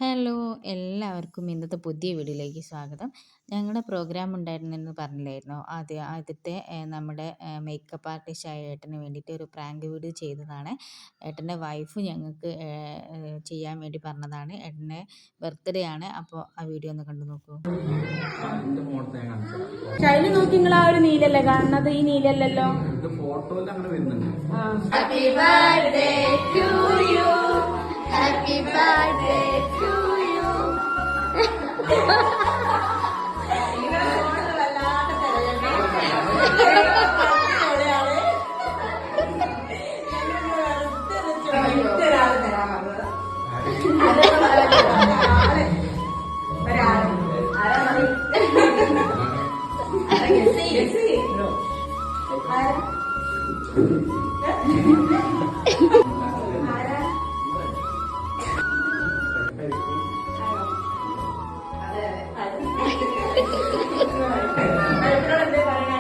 Hello, എല്ലാവർക്കും ഇന്നത്തെ പുതിയ വീഡിയോയിലേക്ക് സ്വാഗതം. ഞങ്ങളുടെ പ്രോഗ്രാം ഉണ്ടായിരുന്നെന്ന് പറഞ്ഞില്ലായിരുന്നോ? ആദ്യത്തെ നമ്മുടെ മേക്കപ്പ് ആർട്ടിസ്റ്റായ ഏട്ടന് വേണ്ടിയിട്ട് ഒരു പ്രാങ്ക് വീഡിയോ ചെയ്തതാണ്. ഏട്ടൻ്റെ വൈഫ് ഞങ്ങൾക്ക് ചെയ്യാൻ വേണ്ടി പറഞ്ഞതാണ്. ഏട്ടൻ്റെ ബർത്ത്ഡേ ആണ്. അപ്പോൾ ആ വീഡിയോ ഒന്ന് കണ്ടു നോക്കൂ. ശൈലി നോക്കി നിങ്ങൾ ആ ഒരു നീലല്ലേ കാണുന്നത്? ഈ നീലല്ലോ ഫോട്ടോയിൽ അങ്ങനെ വരുന്നുണ്ട്. Happy birthday to you, happy birthday to you. പറയാ